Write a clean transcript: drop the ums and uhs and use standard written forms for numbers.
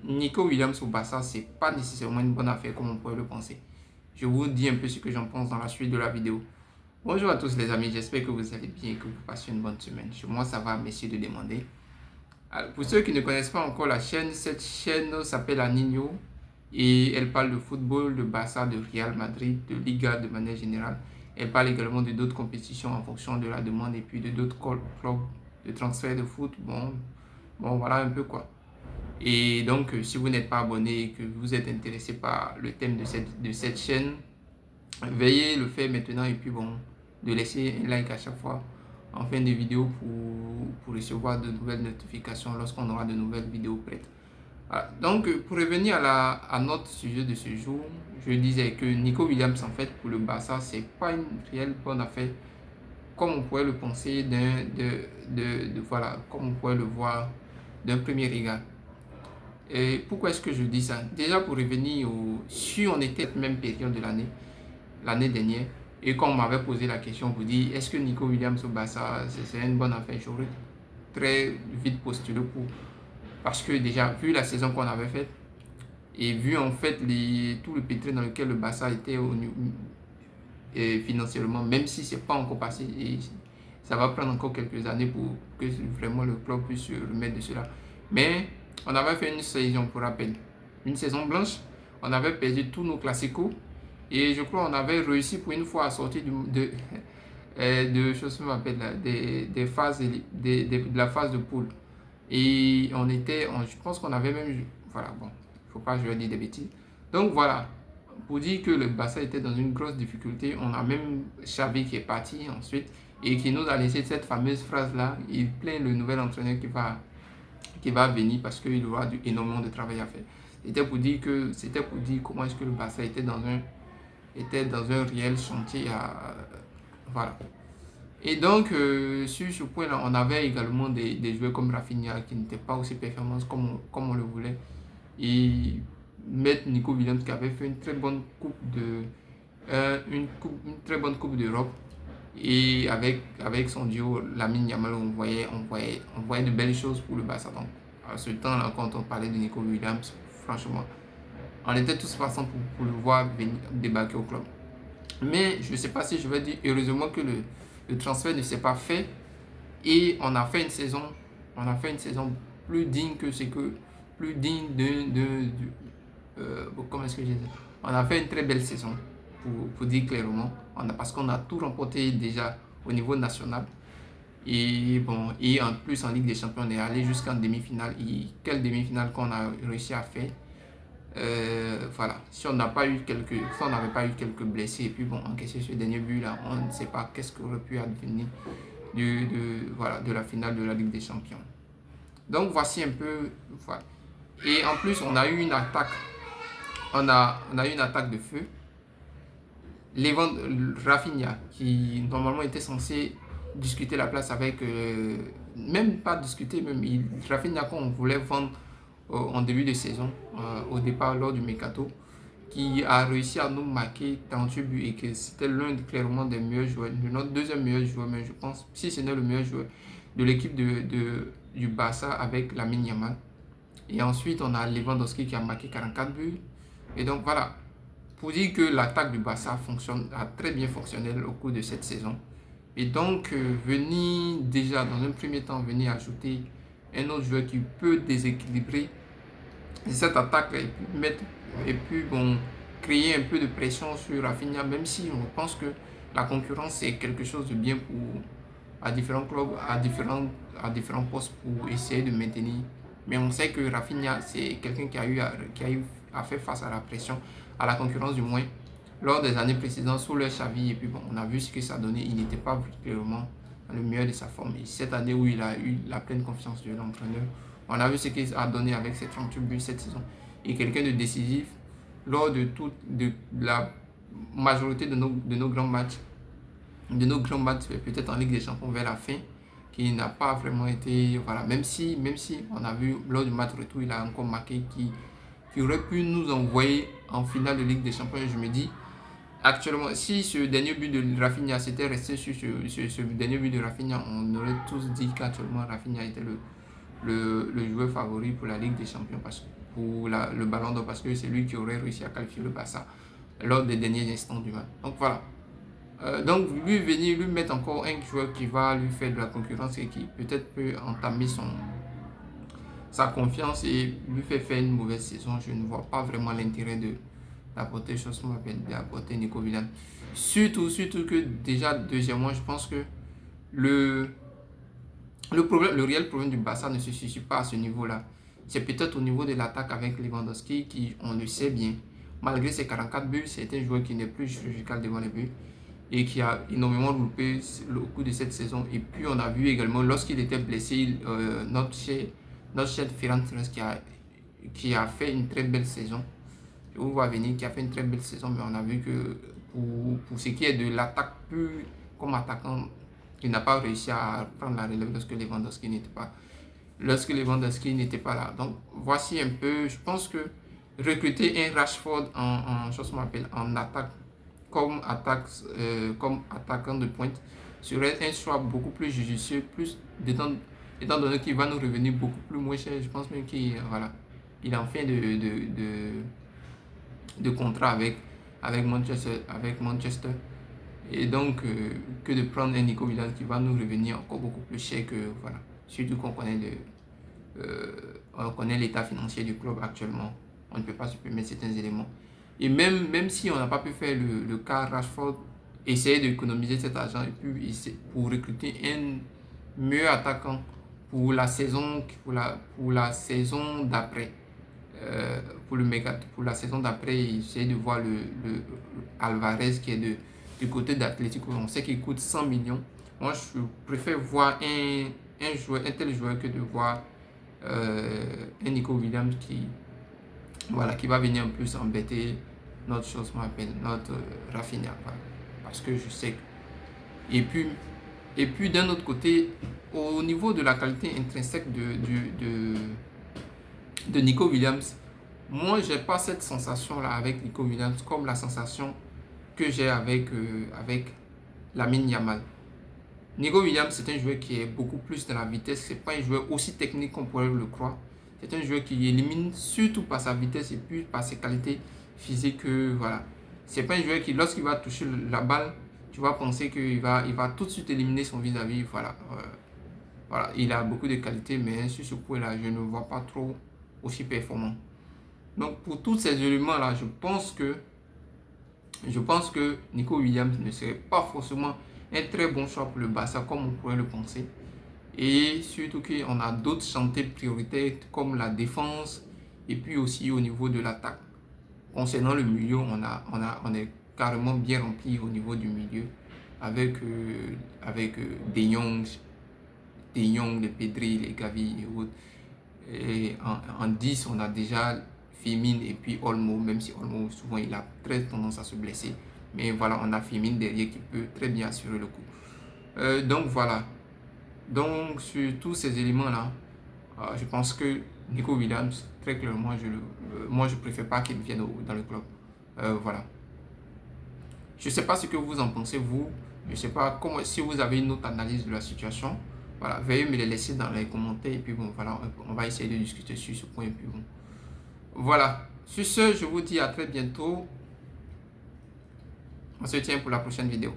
Nico Williams au Barça, c'est pas nécessairement une bonne affaire comme on pourrait le penser. Je vous dis un peu ce que j'en pense dans la suite de la vidéo. Bonjour à tous les amis, j'espère que vous allez bien et que vous passez une bonne semaine. Chez moi, ça va, merci de demander. Alors, pour ceux qui ne connaissent pas encore la chaîne, cette chaîne s'appelle Aninho et elle parle de football, de Barça, de Real Madrid, de Liga de manière générale. Elle parle également de d'autres compétitions en fonction de la demande et puis de d'autres clubs de transfert de foot. Bon, voilà un peu quoi. Et donc, si vous n'êtes pas abonné et que vous êtes intéressé par le thème de cette chaîne, veuillez le faire maintenant et puis bon, de laisser un like à chaque fois en fin de vidéo pour recevoir de nouvelles notifications lorsqu'on aura de nouvelles vidéos prêtes. Voilà. Donc, pour revenir à notre sujet de ce jour, je disais que Nico Williams, en fait, pour le Barça, c'est pas une réelle bonne affaire comme on pourrait le penser voilà, comme on pourrait le voir d'un premier regard. Et pourquoi est-ce que je dis ça? Déjà pour revenir si on était à cette même période de l'année dernière, et quand on m'avait posé la question pour dire est-ce que Nico Williams au Barça c'est une bonne affaire, j'aurais très vite postulé pour. Parce que déjà, vu la saison qu'on avait faite, et vu en fait tout le pétrin dans lequel le Barça était financièrement, même si c'est pas encore passé, et ça va prendre encore quelques années pour que vraiment le club puisse se remettre de cela. Mais on avait fait une saison, pour rappel, une saison blanche. On avait perdu tous nos classicos et je crois qu'on avait réussi pour une fois à sortir de choses des phases de la phase de poule. Et je pense qu'on avait même, voilà, bon, il faut pas que je dire des bêtises. Donc voilà, pour dire que le Barça était dans une grosse difficulté, on a même Xavi qui est parti ensuite et qui nous a laissé cette fameuse phrase-là. Il plaint le nouvel entraîneur qui va venir parce qu'il aura énormément de travail à faire. C'était pour dire comment est-ce que le Barça était dans un réel chantier voilà. Et donc, sur ce point-là, on avait également des joueurs comme Rafinha qui n'étaient pas aussi performants comme on le voulait. Et mettre Nico Williams qui avait fait une très bonne très bonne coupe d'Europe. Et avec son duo, Lamine Yamal, on voyait de belles choses pour le Barça. Donc, à ce temps-là, quand on parlait de Nico Williams, franchement, on était tous passants pour le voir venir débarquer au club. Mais je ne sais pas si je vais dire heureusement que le transfert ne s'est pas fait et on a fait une saison plus digne plus digne comment est-ce que je dis, on a fait une très belle saison pour dire clairement, parce qu'on a tout remporté déjà au niveau national et bon, et en plus en Ligue des Champions on est allé jusqu'en demi-finale. Et quelle demi-finale qu'on a réussi à faire. Voilà, si on n'avait pas eu quelques blessés et puis bon, encaisser ce dernier but là, on ne sait pas qu'est-ce qui aurait pu advenir de la finale de la Ligue des Champions. Donc voici un peu, voilà. Et en plus, on a eu une attaque, eu une attaque de feu. Rafinha, qui normalement était censé discuter la place avec, même pas discuter, Rafinha qu'on voulait vendre en début de saison, au départ lors du Mercato, qui a réussi à nous marquer 38 buts et que c'était l'un clairement des meilleurs joueurs, notre deuxième meilleur joueur, mais je pense, si ce n'est le meilleur joueur de l'équipe du Barça avec Lamine Yamal. Et ensuite, on a Lewandowski qui a marqué 44 buts. Et donc voilà, pour dire que l'attaque du Barça a très bien fonctionné au cours de cette saison. Et donc, venir déjà dans un premier temps, venir ajouter un autre joueur qui peut déséquilibrer cette attaque et puis bon, créer un peu de pression sur Rafinha, même si on pense que la concurrence c'est quelque chose de bien à différents clubs, à différents postes pour essayer de maintenir. Mais on sait que Rafinha c'est quelqu'un qui a eu à faire face à la pression, à la concurrence du moins, lors des années précédentes sous le Xavi. Et puis bon, on a vu ce que ça donnait. Il n'était pas vraiment dans le meilleur de sa forme. Et cette année où il a eu la pleine confiance de l'entraîneur, on a vu ce qu'il a donné avec ses 38 buts cette saison. Et quelqu'un de décisif lors de la majorité de nos grands matchs. Peut-être en Ligue des Champions vers la fin, qui n'a pas vraiment été. Voilà, même si on a vu lors du match retour, il a encore marqué qui aurait pu nous envoyer en finale de Ligue des Champions. Je me dis, actuellement, si ce dernier but de Rafinha s'était resté sur ce dernier but de Rafinha, on aurait tous dit qu'actuellement Rafinha était le joueur favori pour la Ligue des Champions pour le ballon d'or parce que c'est lui qui aurait réussi à qualifier le Barça lors des derniers instants du match. Donc voilà. Donc lui venir lui mettre encore un joueur qui va lui faire de la concurrence et qui peut-être peut entamer sa confiance et lui faire une mauvaise saison, je ne vois pas vraiment l'intérêt d'apporter d'apporter Nico Williams. Surtout que déjà, deuxièmement, je pense que le réel problème du Barça ne se situe pas à ce niveau-là. C'est peut-être au niveau de l'attaque avec Lewandowski qui, on le sait bien, malgré ses 44 buts, c'est un joueur qui n'est plus chirurgical devant les buts et qui a énormément loupé au cours de cette saison. Et puis on a vu également, lorsqu'il était blessé, notre chef Ferran Torres qui a fait une très belle saison. Je vous vois venir, qui a fait une très belle saison, mais on a vu que pour ce qui est de l'attaque plus comme attaquant, il n'a pas réussi à prendre la relève lorsque Lewandowski n'était pas là. Donc voici un peu, je pense que recruter un Rashford en attaque comme attaquant de pointe serait un choix beaucoup plus judicieux, étant donné qu'il va nous revenir beaucoup plus moins cher. Je pense même qu'il il est en fin de contrat avec Manchester. Et donc, que de prendre un Nico Williams qui va nous revenir encore beaucoup plus cher que, voilà. Surtout qu'on connaît l'état financier du club actuellement. On ne peut pas se permettre certains éléments. Et même si on n'a pas pu faire le cas Rashford, essayer d'économiser cet argent et puis pour recruter un meilleur attaquant pour la saison d'après. Pour la saison d'après, essayer de voir le Alvarez qui est du côté d'Atlético. On sait qu'il coûte 100 millions. Moi, je préfère voir un tel joueur que de voir un Nico Williams qui va venir un peu s'embêter notre Rafinha. Voilà. Parce que je sais que... Et puis d'un autre côté, au niveau de la qualité intrinsèque de Nico Williams, moi, j'ai pas cette sensation-là avec Nico Williams comme la sensation que j'ai avec Lamine Yamal. Nico Williams, c'est un joueur qui est beaucoup plus dans la vitesse. C'est pas un joueur aussi technique qu'on pourrait le croire. C'est un joueur qui élimine surtout par sa vitesse et puis par ses qualités physiques. Voilà. C'est pas un joueur qui, lorsqu'il va toucher la balle, tu vas penser qu'il va tout de suite éliminer son vis-à-vis. Voilà. Voilà. Il a beaucoup de qualités, mais sur ce point-là, je ne le vois pas trop aussi performant. Donc, pour tous ces éléments-là, je pense que Nico Williams ne serait pas forcément un très bon choix pour le Barça comme on pourrait le penser. Et surtout qu'on a d'autres chantiers prioritaires comme la défense et puis aussi au niveau de l'attaque. Concernant le milieu, on est carrément bien rempli au niveau du milieu avec De Jong, les Pedri, les Gavi et autres. Et en 10, on a déjà Firmine et puis Olmo, même si Olmo souvent il a très tendance à se blesser. Mais voilà, on a Firmine derrière qui peut très bien assurer le coup. Donc voilà. Donc sur tous ces éléments-là, je pense que Nico Williams, très clairement, moi je préfère pas qu'il vienne dans le club. Voilà. Je ne sais pas ce que vous en pensez, vous. Je ne sais pas si vous avez une autre analyse de la situation. Voilà, veuillez me les laisser dans les commentaires et puis bon, voilà, on va essayer de discuter sur ce point et puis bon. Voilà, sur ce, je vous dis à très bientôt. On se tient pour la prochaine vidéo.